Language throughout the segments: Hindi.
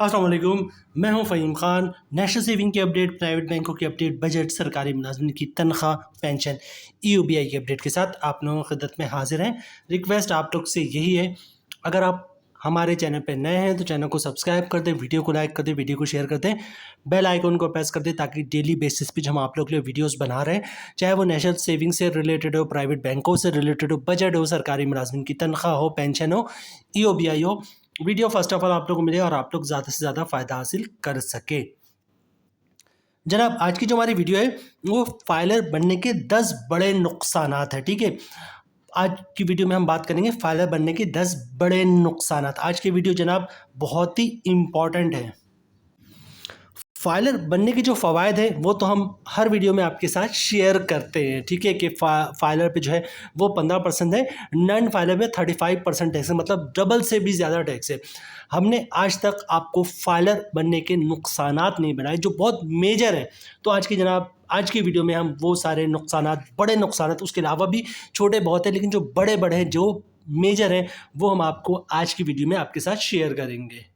अस्सलाम वालेकुम। मैं हूं फ़हीम ख़ान। नेशनल सेविंग की अपडेट, प्राइवेट बैंकों की अपडेट, बजट, सरकारी मुलाजमिन की तनख्वाह, पेंशन, ईओबीआई की अपडेट के साथ आप लोगों की खिदमत में हाजिर हैं। रिक्वेस्ट आप लोग से यही है, अगर आप हमारे चैनल पे नए हैं तो चैनल को सब्सक्राइब कर दें, वीडियो को लाइक कर दें, वीडियो को शेयर कर दें, बेल आइकन को प्रेस कर दें ताकि डेली बेसिस पे जो हम आप लोग के लिए वीडियोस बना रहे हैं, चाहे वो नेशनल सेविंग से रिलेटेड हो, प्राइवेट बैंकों से रिलेटेड हो, बजट हो, सरकारी मुलाजमिन की तनख्वाह हो, पेंशन हो, ईओबीआई हो, वीडियो फर्स्ट ऑफ ऑल आप लोगों को मिले और आप लोग ज़्यादा से ज़्यादा फ़ायदा हासिल कर सके। जनाब, आज की जो हमारी वीडियो है वो फाइलर बनने के 10 बड़े नुकसानात हैं। ठीक है, आज की वीडियो में हम बात करेंगे फाइलर बनने के 10 बड़े नुकसानात। आज की वीडियो जनाब बहुत ही इम्पॉर्टेंट है। फाइलर बनने के जो फ़वायद है वो तो हम हर वीडियो में आपके साथ शेयर करते हैं। ठीक है कि फाइलर पे जो है वो 15% है, नॉन फाइलर पे 35% टैक्स है, मतलब डबल से भी ज़्यादा टैक्स है। हमने आज तक आपको फाइलर बनने के नुकसानात नहीं बनाए जो बहुत मेजर है। तो आज की वीडियो में हम वो सारे नुकसानात, बड़े नुकसानात, उसके अलावा भी छोटे बहुत हैं लेकिन जो बड़े बड़े हैं, जो मेजर हैं, वो हम आपको आज की वीडियो में आपके साथ शेयर करेंगे।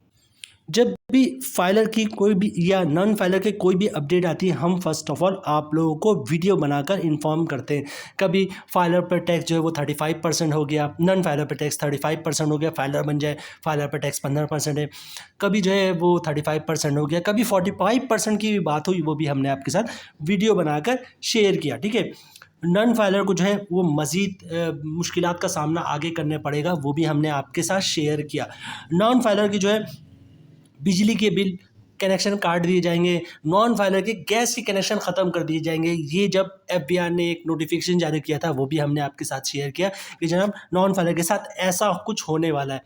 जब भी फाइलर की कोई भी या नॉन फाइलर के कोई भी अपडेट आती है, हम फर्स्ट ऑफ ऑल आप लोगों को वीडियो बनाकर इन्फॉर्म करते हैं। कभी फाइलर पर टैक्स जो है वो 35% हो गया, नॉन फाइलर पर टैक्स 35% हो गया, फाइलर बन जाए, फाइलर पर टैक्स 15% है। कभी जो है वो 35% हो गया, कभी 45% की भी बात हुई, वो भी हमने आपके साथ वीडियो बनाकर शेयर किया। ठीक है, नॉन फाइलर को जो है वो मज़ीद मुश्किलात का सामना आगे करने पड़ेगा, वो भी हमने आपके साथ शेयर किया। नॉन फाइलर की जो है बिजली के बिल कनेक्शन काट दिए जाएंगे, नॉन फाइलर के गैस के कनेक्शन ख़त्म कर दिए जाएंगे। ये जब एफबीआर ने एक नोटिफिकेशन जारी किया था, वो भी हमने आपके साथ शेयर किया कि जनाब नॉन फाइलर के साथ ऐसा कुछ होने वाला है।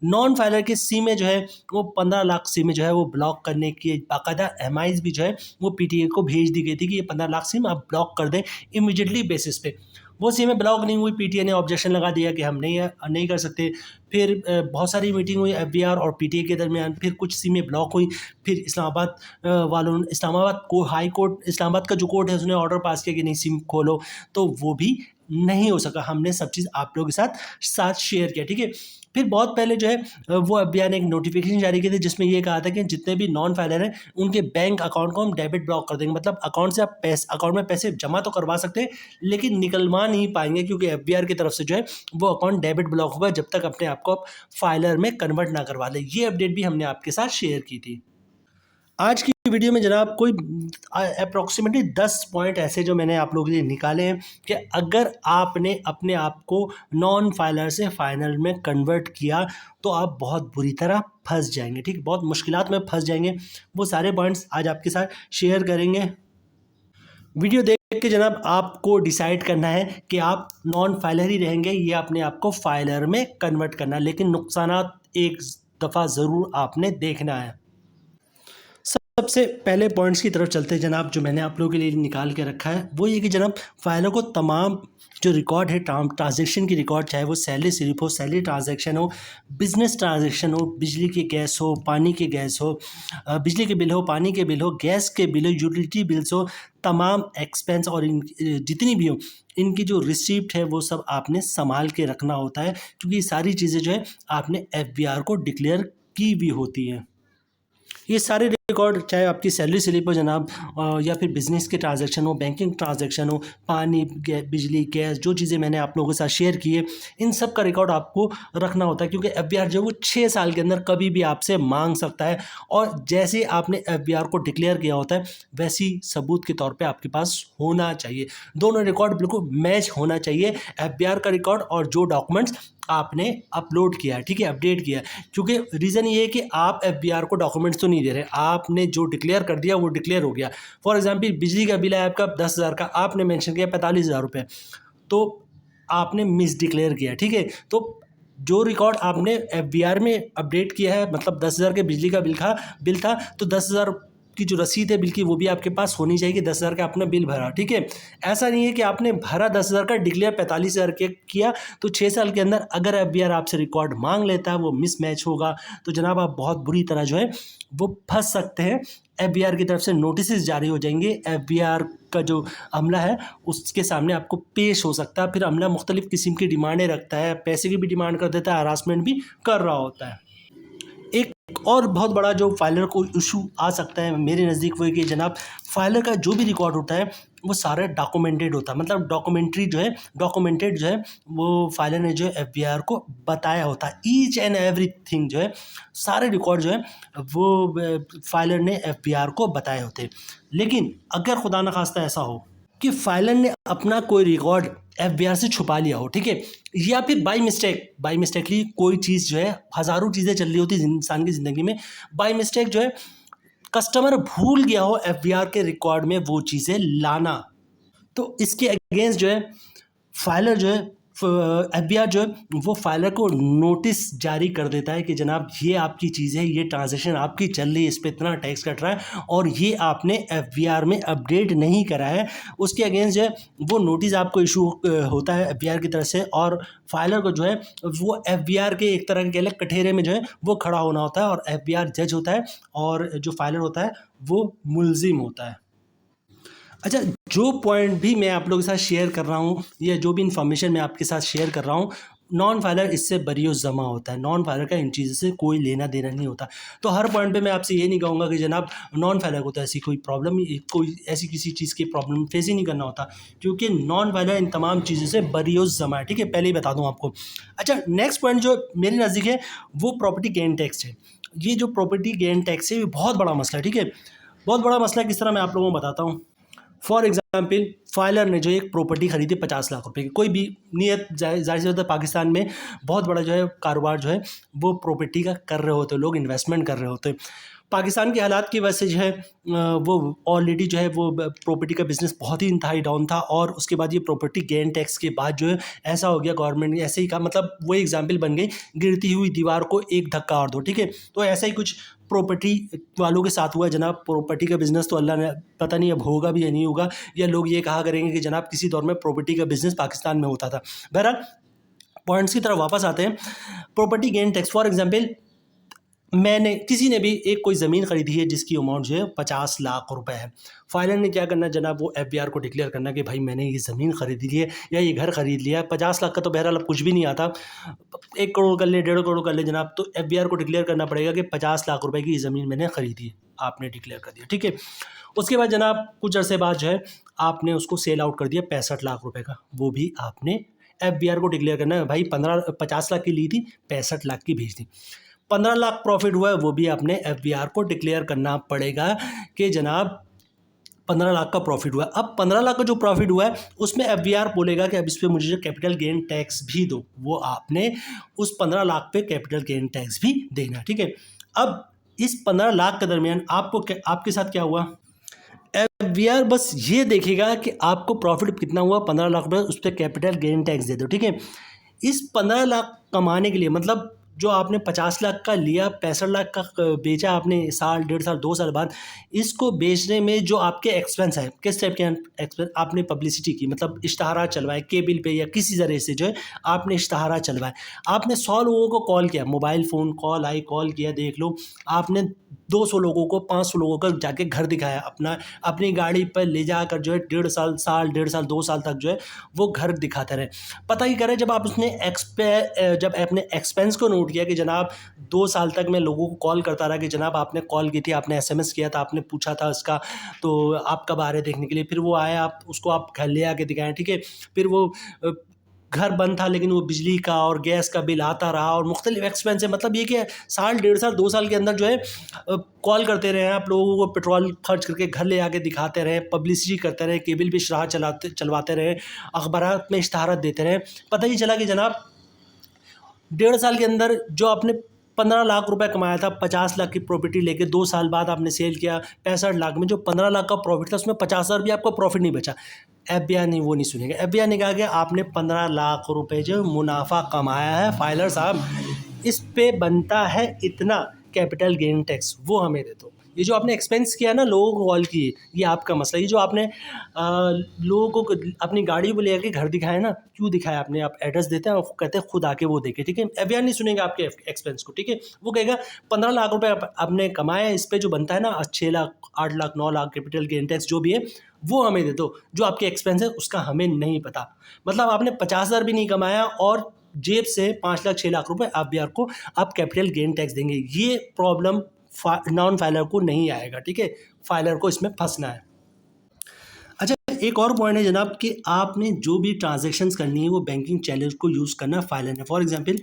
नॉन फाइलर की सिमें जो है वो 15 लाख सिमें जो है वो ब्लॉक करने की बाकायदा एमआईज भी जो है वो पीटीए को भेज दी गई थी कि ये 15 लाख सिम आप ब्लॉक कर दें इमीडिएटली बेसिस पे। वो सिमें ब्लॉक नहीं हुई, पीटीए ने ऑब्जेक्शन लगा दिया कि हम नहीं कर सकते। फिर बहुत सारी मीटिंग हुई एफबीआर और पीटीए के दरमियान, फिर कुछ सिमें ब्लॉक हुई। फिर इस्लामाबाद वालों ने, इस्लामाबाद को हाई कोर्ट, इस्लामाबाद का जो कोर्ट है उसने ऑर्डर पास किया कि नहीं सिम खोलो, तो वो भी नहीं हो सका। हमने सब चीज़ आप लोगों के साथ शेयर किया। ठीक है, फिर बहुत पहले जो है वो एफबीआर ने एक नोटिफिकेशन जारी की थी जिसमें ये कहा था कि जितने भी नॉन फाइलर हैं उनके बैंक अकाउंट को हम डेबिट ब्लॉक कर देंगे। मतलब अकाउंट से आप अकाउंट में पैसे जमा तो करवा सकते हैं लेकिन निकलवा नहीं पाएंगे, क्योंकि एफबीआर की तरफ से जो है वो अकाउंट डेबिट ब्लॉक होगा जब तक अपने आप को आप फाइलर में कन्वर्ट ना करवा लें। ये अपडेट भी हमने आपके साथ शेयर की थी। आज की वीडियो में जनाब कोई अप्रॉक्सीमेटली 10 पॉइंट ऐसे जो मैंने आप लोगों के लिए निकाले हैं कि अगर आपने अपने आप को नॉन फाइलर से फाइनल में कन्वर्ट किया तो आप बहुत बुरी तरह फंस जाएंगे। ठीक, बहुत मुश्किलात में फंस जाएंगे। वो सारे पॉइंट्स आज आपके साथ शेयर करेंगे। वीडियो देख के जनाब आपको डिसाइड करना है कि आप नॉन फाइलर ही रहेंगे या अपने आप को फाइलर में कन्वर्ट करना है, लेकिन नुकसानात एक दफ़ा ज़रूर आपने देखना है। सबसे पहले पॉइंट्स की तरफ चलते हैं जनाब, जो मैंने आप लोगों के लिए निकाल के रखा है वो ये कि जनाब फाइलर को तमाम जो रिकॉर्ड है ट्रांजैक्शन की रिकॉर्ड, चाहे वो सैलरी स्लिप हो, सैलरी ट्रांजैक्शन हो, बिजनेस ट्रांजैक्शन हो, बिजली के गैस हो, पानी के गैस हो, बिजली के बिल हो, पानी के बिल हो, गैस के बिल हो, यूटिलिटी बिल्स हो, तमाम एक्सपेंस और जितनी भी हो, इनकी जो रिसिप्ट है वो सब आपने संभाल के रखना होता है, क्योंकि ये सारी चीज़ें जो है आपने एफबीआर को डिक्लेयर की भी होती हैं। ये सारे रिकॉर्ड, चाहे आपकी सैलरी स्लिप हो जनाब, या फिर बिजनेस के ट्रांजैक्शन हो, बैंकिंग ट्रांजैक्शन हो, पानी, बिजली, गैस, जो चीज़ें मैंने आप लोगों के साथ शेयर की है, इन सब का रिकॉर्ड आपको रखना होता है, क्योंकि एफबीआर जो है वो 6 साल के अंदर कभी भी आपसे मांग सकता है। और जैसे आपने एफबीआर को डिक्लेयर किया होता है वैसी सबूत के तौर पर आपके पास होना चाहिए। दोनों रिकॉर्ड बिल्कुल मैच होना चाहिए, एफबीआर का रिकॉर्ड और जो डॉक्यूमेंट्स आपने अपलोड किया है, ठीक है, अपडेट किया है। क्योंकि रीज़न ये है कि आप एफबीआर को डॉक्यूमेंट्स तो नहीं दे रहे, आपने जो डिक्लेयर कर दिया वो डिक्लेयर हो गया। फॉर एग्जांपल बिजली का बिल है आपका 10,000 का, आपने मेंशन किया 45,000 रुपये, तो आपने मिस डिक्लेयर किया। ठीक है, तो जो रिकॉर्ड आपने एफबीआर में अपडेट किया है, मतलब 10,000 के बिजली का बिल था, तो 10,000 की जो रसीद है बिल की वो भी आपके पास होनी चाहिए कि 10,000 का आपने बिल भरा। ठीक है, ऐसा नहीं है कि आपने भरा 10,000 का, डिक्लेयर 45,000 के किया, तो 6 साल के अंदर अगर एफबीआर आपसे रिकॉर्ड मांग लेता है, वो मिसमैच होगा, तो जनाब आप बहुत बुरी तरह जो है वो फंस सकते हैं। एफबीआर की तरफ से नोटिस जारी हो जाएंगे, एफबीआर का जो अमला है उसके सामने आपको पेश हो सकता है। फिर अमला मुख्तलिफ किस्म की डिमांडें रखता है, पैसे की भी डिमांड कर देता है, हरासमेंट भी कर रहा होता है। एक एक और बहुत बड़ा जो फाइलर को इशू आ सकता है मेरे नज़दीक वो है कि जनाब फाइलर का जो भी रिकॉर्ड होता है वो सारा डॉक्यूमेंटेड होता है, मतलब डॉक्यूमेंटेड जो है वो फाइलर ने जो है एफबीआर को बताया होता है। ईच एंड एवरीथिंग जो है सारे रिकॉर्ड जो है वो फाइलर ने एफबीआर को बताए होते हैं। लेकिन अगर खुदा न खास्ता ऐसा हो कि फाइलर ने अपना कोई रिकॉर्ड एफबीआर से छुपा लिया हो, ठीक है, या फिर बाई मिस्टेकली कोई चीज़ जो है, हज़ारों चीज़ें चल रही होती है इंसान की ज़िंदगी में, बाई मिस्टेक जो है कस्टमर भूल गया हो एफबीआर के रिकॉर्ड में वो चीज़ें लाना, तो इसके अगेंस्ट जो है फाइलर जो है एफबीआर जो है वो फाइलर को नोटिस जारी कर देता है कि जनाब ये आपकी चीज़ है, ये ट्रांजैक्शन आपकी चल रही है, इस पे इतना टैक्स कट रहा है और ये आपने एफबीआर में अपडेट नहीं करा है। उसके अगेंस्ट जो है वो नोटिस आपको इशू होता है एफबीआर की तरफ से, और फाइलर को जो है वो एफबीआर के एक तरह के अलग कठेरे में जो है वो खड़ा होना होता है, और एफबीआर जज होता है और जो फाइलर होता है वो मुलजिम होता है। अच्छा, जो पॉइंट भी मैं आप लोगों के साथ शेयर कर रहा हूँ या जो भी इन्फॉर्मेशन मैं आपके साथ शेयर कर रहा हूँ, नॉन फाइलर इससे बरियो ज़मा होता है। नॉन फाइलर का इन चीज़ों से कोई लेना देना नहीं होता। तो हर पॉइंट पे मैं आपसे ये नहीं कहूँगा कि जनाब नॉन फाइलर को तो ऐसी कोई प्रॉब्लम ही, कोई ऐसी किसी चीज़ की प्रॉब्लम फेस ही नहीं करना होता, क्योंकि नॉन फाइलर इन तमाम चीज़ों से बरियो ज़मा है, ठीक है, पहले ही बता दूँ आपको। अच्छा, नेक्स्ट पॉइंट जो मेरे नज़दीक है वो प्रॉपर्टी गेन टैक्स है। ये जो प्रॉपर्टी गेन टैक्स है ये बहुत बड़ा मसला है, ठीक है, बहुत बड़ा मसला। किस तरह मैं आप लोगों को बताता हूँ। फॉर एग्जाम्पल फाइलर ने जो एक प्रॉपर्टी खरीदी 50 लाख रुपए की, कोई भी नियत जाहिर सी बात है पाकिस्तान में बहुत बड़ा जो है कारोबार जो है वो प्रॉपर्टी का कर रहे होते हैं, लोग इन्वेस्टमेंट कर रहे होते हैं। पाकिस्तान के हालात की वजह से जो है वो ऑलरेडी जो है वो प्रॉपर्टी का बिज़नेस बहुत ही इंतहाई डाउन था, और उसके बाद ये प्रॉपर्टी गेन टैक्स के बाद जो है ऐसा हो गया, गवर्नमेंट ने ऐसे ही कहा, मतलब वो एग्जाम्पल बन गई गिरती हुई दीवार को एक धक्का और दो, ठीक है। तो ऐसा ही कुछ प्रॉपर्टी वालों के साथ हुआ है जनाब। प्रॉपर्टी का बिज़नेस तो अल्लाह ने पता नहीं अब होगा भी या नहीं होगा, या लोग ये कहा करेंगे कि जनाब किसी दौर में प्रॉपर्टी का बिज़नेस पाकिस्तान में होता था। बहरहाल पॉइंट्स की तरफ वापस आते हैं। Property gain tax for example, मैंने किसी ने भी एक कोई ज़मीन खरीदी है जिसकी अमाउंट जो है 50 लाख रुपए है। फाइलर ने क्या करना है जनाब, वो एफबीआर को डिक्लेयर करना कि भाई मैंने ये ज़मीन खरीदी ली है या ये घर खरीद लिया है। 50 लाख का तो बहरहाल अब कुछ भी नहीं आता, 1 करोड़ कर ले, 1.5 करोड़ कर ले जनाब, तो एफबीआर को डिक्लेयर करना पड़ेगा कि 50 लाख रुपए की ये ज़मीन मैंने खरीदी है। आपने डिक्लेयर कर दिया, ठीक है। उसके बाद जनाब कुछ अरसे बाद जो है आपने उसको सेल आउट कर दिया 65 लाख रुपए का, वो भी आपने एफबीआर को डिक्लेयर करना है भाई 50 लाख की ली थी, 65 लाख की भेज दी। 15 लाख प्रॉफिट हुआ है, वो भी आपने एफबीआर को डिक्लेयर करना पड़ेगा कि जनाब 15 लाख का प्रॉफिट हुआ है। अब 15 लाख का जो प्रॉफिट हुआ है उसमें एफबीआर बोलेगा कि अब इस पे मुझे जो कैपिटल गेन टैक्स भी दो, वो आपने उस 15 लाख पे कैपिटल गेन टैक्स भी देना, ठीक है। अब इस 15 लाख के दरमियान आपके साथ क्या हुआ, एफबीआर बस ये देखेगा कि आपको प्रॉफिट कितना हुआ 15 लाख रुपये, उस पर कैपिटल गेन टैक्स दे दो, ठीक है। इस 15 लाख कमाने के लिए, मतलब जो आपने 50 लाख का लिया, 65 लाख का बेचा आपने साल 1.5 साल 2 साल बाद, इसको बेचने में जो आपके एक्सपेंस है, किस टाइप के एक्सपेंस, आपने पब्लिसिटी की, मतलब इश्तहारा चलवाए केबल पे या किसी ज़रिए से जो है आपने इश्तहारा चलवाए, आपने 100 लोगों को कॉल किया, मोबाइल फ़ोन कॉल आई, कॉल किया, देख लो आपने 200 लोगों को 500 लोगों का जाके घर दिखाया, अपनी गाड़ी पर ले जाकर जो है 1.5 साल 2 साल तक जो है वो घर दिखाते रहे। पता ही करें जब आप उसने जब आपने एक्सपेंस को नोट किया कि जनाब 2 साल तक मैं लोगों को कॉल करता रहा कि जनाब आपने कॉल की थी, आपने एसएमएस किया था, आपने पूछा था इसका, तो आप कब आ रहे देखने के लिए, फिर वो आए, आप उसको आप घर ले आके दिखाएं, ठीक है। फिर वो घर बंद था लेकिन वो बिजली का और गैस का बिल आता रहा और मुख्तलिफ एक्सपेंस है, मतलब ये कि साल 1.5 साल 2 साल के अंदर जो है कॉल करते रहे आप लोगों को, पेट्रोल खर्च करके घर ले आके दिखाते रहे, पब्लिसिटी करते रहे, केबल पे इश्तहार चलवाते रहे, अखबारात में इश्तहारात देते रहे। पता ही चला कि जनाब 1.5 साल के अंदर जो आपने 15 लाख रुपए कमाया था, 50 लाख की प्रॉपर्टी लेके 2 साल बाद आपने सेल किया 65 लाख में, जो 15 लाख का प्रॉफिट था उसमें 50,000 भी आपका प्रॉफिट नहीं बचा। एफबीआई नहीं, वो नहीं सुनेगा। एफबीआई ने कहा कि आपने 15 लाख रुपए जो मुनाफा कमाया है फाइलर साहब, इस पे बनता है इतना कैपिटल गेन टैक्स, वो हमें दे दो। ये जो आपने एक्सपेंस किया ना, लोगों को कॉल किए, ये आपका मसला। ये जो आपने लोगों को अपनी गाड़ी को लेकर के घर दिखाया ना, क्यों दिखाया आपने, आप एड्रेस देते हैं और कहते हैं खुद आके वो देखे, ठीक है। एफबीआई नहीं सुनेगा आपके एक्सपेंस को, ठीक है। वो कहेगा 15 लाख रुपए आपने कमाया, इस पे जो बनता है ना 6 lakh 8 lakh 9 lakh capital gain tax जो भी है वो हमें दे दो, जो आपके एक्सपेंस है उसका हमें नहीं पता। मतलब आपने 50,000 भी नहीं कमाया और जेब से 5 लाख 6 लाख रुपए एफबीआर को आप कैपिटल गेन टैक्स देंगे। ये प्रॉब्लम नॉन फाइलर को नहीं आएगा, ठीक है, फाइलर को इसमें फंसना है। अच्छा, एक और पॉइंट है जनाब कि आपने जो भी ट्रांजैक्शंस करनी है वो बैंकिंग चैनल को यूज़ करना फाइलर है। फॉर एग्जांपल,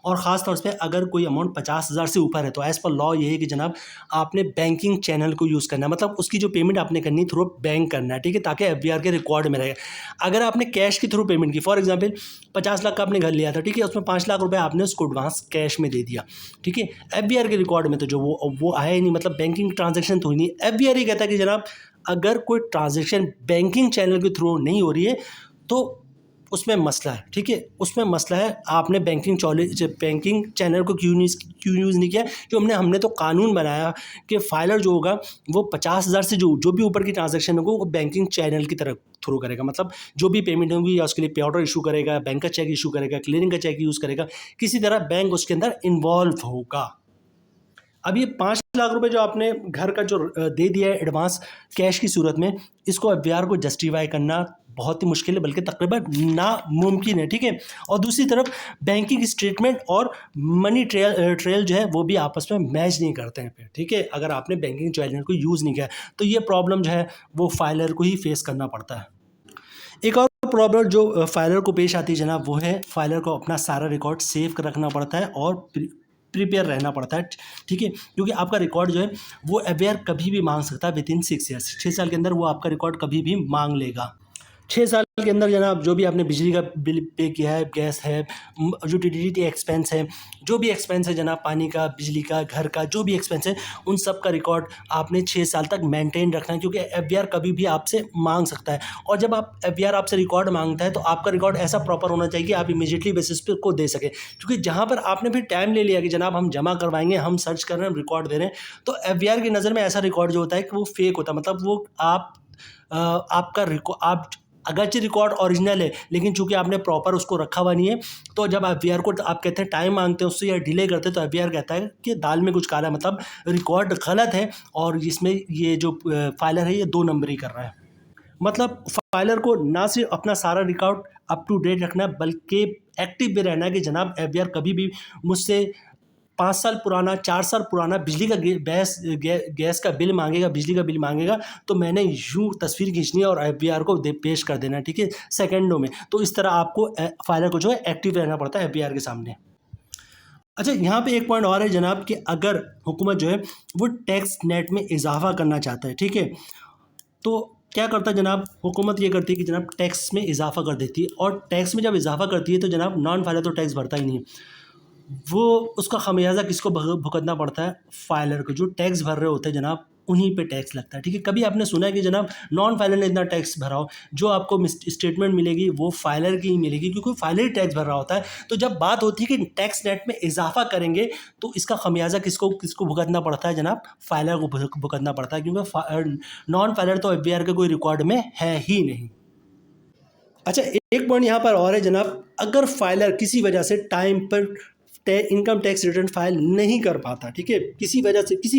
और ख़ास तौर पे अगर कोई अमाउंट 50,000 से ऊपर है तो एज़ पर लॉ ये है कि जनाब आपने बैंकिंग चैनल को यूज़ करना है, मतलब उसकी जो पेमेंट आपने करनी है थ्रू बैंक करना है, ठीक है, ताकि एफबीआर के रिकॉर्ड में रहेगा। अगर आपने कैश के थ्रू पेमेंट की, फॉर एग्जाम्पल 50 लाख का आपने घर लिया था, ठीक है, उसमें 5 लाख रुपये आपने उसको एडवांस कैश में दे दिया, ठीक है, एफबीआर के रिकॉर्ड में तो जो वो आया ही नहीं, मतलब बैंकिंग ट्रांजेक्शन तो हुई नहीं। एफबीआर ही कहता है कि जनाब अगर कोई ट्रांजैक्शन बैंकिंग चैनल के थ्रू नहीं हो रही है तो उसमें मसला है, ठीक है, उसमें मसला है। आपने बैंकिंग चैनल को क्यों यूज़ नहीं किया? कि हमने तो कानून बनाया कि फाइलर जो होगा वो 50,000 से जो भी ऊपर की ट्रांजैक्शन होगा वो बैंकिंग चैनल की तरफ थ्रू करेगा, मतलब जो भी पेमेंट होगी या उसके लिए पे ऑर्डर इशू करेगा, बैंक का चेक इशू करेगा, क्लियरिंग का चेक यूज़ करेगा, किसी तरह बैंक उसके अंदर इन्वॉल्व होगा। अब ये 5 लाख रुपए जो आपने घर का जो दे दिया है एडवांस कैश की सूरत में, इसको एफबीआर को जस्टिफाई करना बहुत ही मुश्किल है, बल्कि तकरीबन नामुमकिन है, ठीक है। और दूसरी तरफ बैंकिंग स्टेटमेंट और मनी ट्रेल जो है वो भी आपस में मैच नहीं करते हैं, ठीक है, अगर आपने बैंकिंग चैनल को यूज़ नहीं किया तो ये प्रॉब्लम जो है वो फाइलर को ही फेस करना पड़ता है। एक और प्रॉब्लम जो फाइलर को पेश आती है जनाब वो है फाइलर को अपना सारा रिकॉर्ड सेव कर रखना पड़ता है और प्रिपेयर रहना पड़ता है, ठीक है, क्योंकि आपका रिकॉर्ड जो है वो एफबीआर कभी भी मांग सकता है विदिन 6 ईयर्स। 6 साल के अंदर वो आपका रिकॉर्ड कभी भी मांग लेगा। 6 साल के अंदर जनाब जो भी आपने बिजली का बिल पे किया है, गैस है, यूटिलिटी एक्सपेंस है, जो भी एक्सपेंस है जनाब, पानी का, बिजली का, घर का, जो भी एक्सपेंस है, उन सब का रिकॉर्ड आपने 6 साल तक मेंटेन रखना है, क्योंकि एफबीआर कभी भी आपसे मांग सकता है। और जब एफबीआर आपसे रिकॉर्ड मांगता है तो आपका रिकॉर्ड ऐसा प्रॉपर होना चाहिए कि आप इमीडिएटली बेसिस पे को दे सकें, क्योंकि जहाँ पर आपने फिर टाइम ले लिया कि जनाब हम जमा करवाएंगे, हम सर्च कर रहे हैं, हम रिकॉर्ड दे रहे हैं, तो एफबीआर की नज़र में ऐसा रिकॉर्ड जो होता है कि वो फेक होता है, मतलब वो आपका आप अगरचे रिकॉर्ड ओरिजिनल है लेकिन चूंकि आपने प्रॉपर उसको रखा हुआ नहीं है, तो जब एफबीआर को आप कहते हैं टाइम मांगते हैं उससे या डिले करते हैं तो एफबीआर कहता है कि दाल में कुछ काला है, मतलब रिकॉर्ड गलत है और इसमें ये जो फाइलर है ये 2 नंबरी कर रहा है। मतलब फाइलर को ना सिर्फ अपना सारा रिकॉर्ड अप टू डेट रखना है बल्कि एक्टिव भी रहना है कि जनाब एफबीआर कभी भी मुझसे 5 साल पुराना, 4 साल पुराना बिजली का गैस का बिल मांगेगा, बिजली का बिल मांगेगा, तो मैंने यूँ तस्वीर खींचनी है और एफबीआर को पेश कर देना है, ठीक है, सेकंडों में। तो इस तरह आपको फाइलर को जो है एक्टिव रहना पड़ता है एफबीआर के सामने। अच्छा, यहाँ पे एक पॉइंट और है जनाब कि अगर हुकूमत जो है वो टैक्स नेट में इजाफा करना चाहता है, ठीक है, तो क्या करता है जनाब, हुकूमत ये करती है कि जनाब टैक्स में इजाफा कर देती है, और टैक्स में जब इजाफा करती है तो जनाब नॉन फाइलर तो टैक्स भरता ही नहीं है, वो उसका खमियाजा किसको भुगतना पड़ता है? फाइलर को। जो टैक्स भर रहे होते हैं जनाब उन्हीं पे टैक्स लगता है, ठीक है। कभी आपने सुना है कि जनाब नॉन फाइलर ने इतना टैक्स भरा हो? जो आपको स्टेटमेंट मिलेगी वो फाइलर की ही मिलेगी, क्योंकि फाइलर ही टैक्स भर रहा होता है। तो जब बात होती है कि टैक्स नेट में इजाफा करेंगे तो इसका खमियाजा किसको भुगतना पड़ता है जनाब? फाइलर को भुगतना पड़ता है, क्योंकि नॉन फाइलर तो एफबीआर के कोई रिकॉर्ड में है ही नहीं। अच्छा, एक पॉइंट यहाँ पर और है जनाब, अगर फाइलर किसी वजह से टाइम पर इनकम टैक्स रिटर्न फाइल नहीं कर पाता, ठीक है, किसी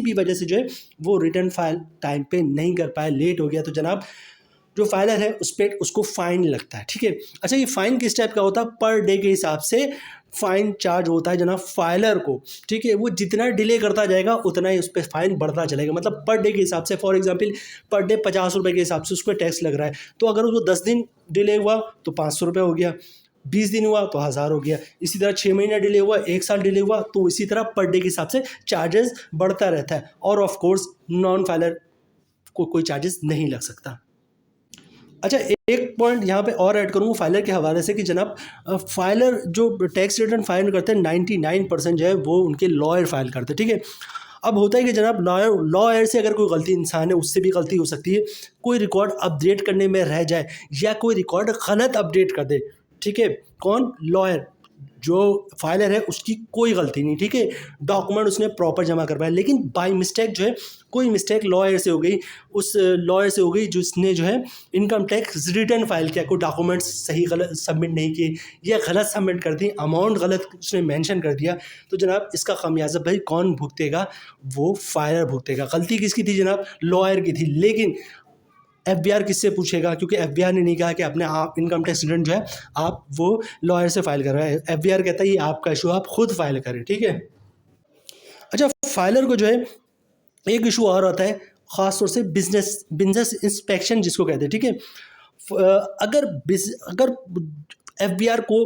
भी वजह से जो है वो रिटर्न फाइल टाइम पे नहीं कर पाया, लेट हो गया, तो जनाब जो फाइलर है उसको फाइन लगता है, ठीक है। अच्छा, ये फाइन किस टाइप का होता है? पर डे के हिसाब से फाइन चार्ज होता है जनाब फाइलर को, ठीक है। वो जितना डिले करता जाएगा उतना ही उस पर फाइन बढ़ता चलेगा, मतलब पर डे के हिसाब से। फॉर एग्जांपल, पर डे 50 रुपये के हिसाब से उस पर टैक्स लग रहा है, तो अगर उसको 10 दिन डिले हुआ तो 500 रुपये हो गया, 20 दिन हुआ तो 1000 हो गया, इसी तरह 6 महीना डिले हुआ, 1 साल डिले हुआ, तो इसी तरह पर डे के हिसाब से चार्जेस बढ़ता रहता है। और ऑफ कोर्स नॉन फाइलर को कोई चार्जेस नहीं लग सकता। अच्छा, एक पॉइंट यहाँ पे और ऐड करूँगा फाइलर के हवाले से कि जनाब फाइलर जो टैक्स रिटर्न फाइल करते हैं 99% जो है वो उनके लॉयर फाइल करते हैं, ठीक है। अब होता है कि जनाब लॉयर से अगर कोई गलती इंसान है उससे भी गलती हो सकती है, कोई रिकॉर्ड अपडेट करने में रह जाए या कोई रिकॉर्ड गलत अपडेट कर दे, ठीक है। कौन? लॉयर। जो फाइलर है उसकी कोई गलती नहीं, ठीक है, डॉक्यूमेंट उसने प्रॉपर जमा करवाया, लेकिन बाय मिस्टेक जो है कोई मिस्टेक लॉयर से हो गई, उस लॉयर से हो गई जिसने जो है इनकम टैक्स रिटर्न फाइल किया, कोई डॉक्यूमेंट्स सही गलत सबमिट नहीं किए या गलत सबमिट कर दी, अमाउंट गलत उसने मेंशन कर दिया, तो जनाब इसका खमियाजा भाई कौन भुगतेगा? वो फाइलर भुगतेगा। गलती किसकी थी जनाब? लॉयर की थी। लेकिन एफबीआर किससे पूछेगा, क्योंकि एफबीआर ने नहीं कहा कि अपने आप इनकम टैक्स रिटर्न जो है आप वो लॉयर से फाइल कर रहे हैं। एफबीआर कहता है ये आपका इशू, आप खुद फाइल करें, ठीक है। अच्छा, फाइलर को जो है एक इशू और आता है, ख़ास तौर से बिजनेस बिजनेस इंस्पेक्शन जिसको कहते हैं, ठीक है। अगर एफबीआर को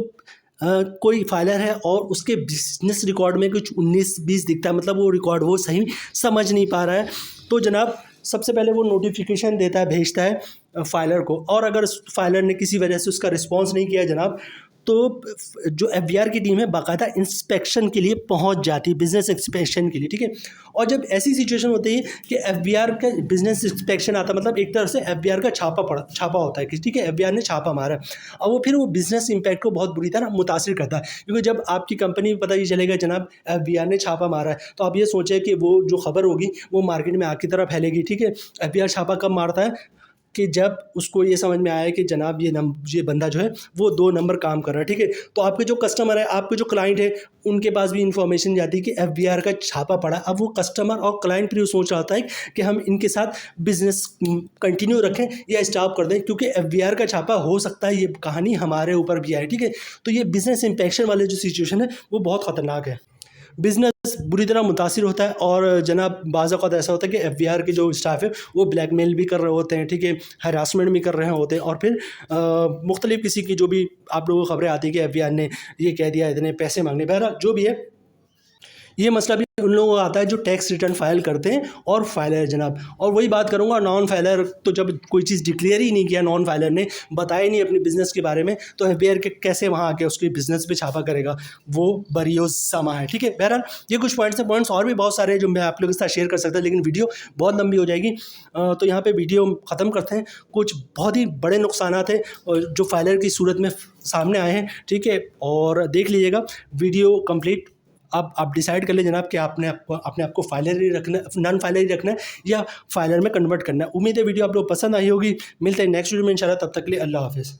कोई फाइलर है और उसके बिजनेस रिकॉर्ड में कुछ 19-20 दिखता है, मतलब वो रिकॉर्ड वो सही समझ नहीं पा रहा है, तो जनाब सबसे पहले वो नोटिफिकेशन देता है, भेजता है फाइलर को। और अगर फाइलर ने किसी वजह से उसका रिस्पॉन्स नहीं किया जनाब, तो जो एफबीआर की टीम है बाकायदा इंस्पेक्शन के लिए पहुंच जाती है, बिजनेस इंस्पेक्शन के लिए, ठीक है। और जब ऐसी सिचुएशन होती है कि एफबीआर का बिजनेस इंस्पेक्शन आता है, मतलब एक तरह से एफबीआर का छापा होता है कि ठीक है एफबीआर ने छापा मारा, और वो फिर वो बिजनेस इंपैक्ट को बहुत बुरी तरह मुतासिर करता है। क्योंकि जब आपकी कंपनी में पता ही चलेगा जनाब एफबीआर ने छापा मारा है, तो आप ये सोचें कि वो जो खबर होगी वो मार्केट में आग की तरह फैलेगी, ठीक है। एफबीआर छापा कब मारता है कि जब उसको ये समझ में आया कि जनाब ये बंदा जो है वो 2 नंबर काम कर रहा है, ठीक है। तो आपके जो कस्टमर है, आपके जो क्लाइंट है, उनके पास भी इन्फॉर्मेशन जाती है कि एफबीआर का छापा पड़ा। अब वो कस्टमर और क्लाइंट फिर सोच रहा होता है कि हम इनके साथ बिजनेस कंटिन्यू रखें या स्टॉप कर दें, क्योंकि एफबीआर का छापा हो सकता है ये कहानी हमारे ऊपर भी आए, ठीक है। तो ये बिजनेस इंपेक्शन वाले जो सिचुएशन है वो बहुत ख़तरनाक है, बिज़नेस बुरी तरह मुतासिर होता है। और जनाब बाज़ औक़ात ऐसा होता है कि एफबीआर के जो स्टाफ है वो ब्लैकमेल भी कर रहे होते हैं, ठीक है, हरासमेंट भी कर रहे होते हैं, और फिर मुख्तलिफ़ किसी की जो भी आप लोगों को खबरें आती है कि एफबीआर ने ये कह दिया, इतने पैसे मांगने, बहरहाल जो भी है, ये मसला भी उन लोगों को आता है जो टैक्स रिटर्न फाइल करते हैं और फाइलर जनाब। और वही बात करूंगा, नॉन फाइलर तो जब कोई चीज़ डिक्लेयर ही नहीं किया, नॉन फाइलर ने बताया नहीं अपने बिजनेस के बारे में, तो एफबीआर के कैसे वहाँ आके उसके बिजनेस पे छापा करेगा, वो बरियो समा है, ठीक है। बहरहाल ये कुछ पॉइंट्स हैं, पॉइंट्स और भी बहुत सारे हैं जो मैं आप लोगों के साथ शेयर कर सकता, लेकिन वीडियो बहुत लंबी हो जाएगी, तो यहाँ पर वीडियो ख़त्म करते हैं। कुछ बहुत ही बड़े नुकसान थे जो फाइलर की सूरत में सामने आए हैं, ठीक है, और देख लीजिएगा वीडियो कंप्लीट। अब आप डिसाइड कर ले जनाब कि अपने आप को फाइलर ही रखना, नॉन फाइलर ही रखना है या फाइलर में कन्वर्ट करना है। उम्मीद है वीडियो आप लोग पसंद आई होगी। मिलते हैं नेक्स्ट वीडियो में इंशाल्लाह, तब तक के लिए अल्लाह हाफिज़।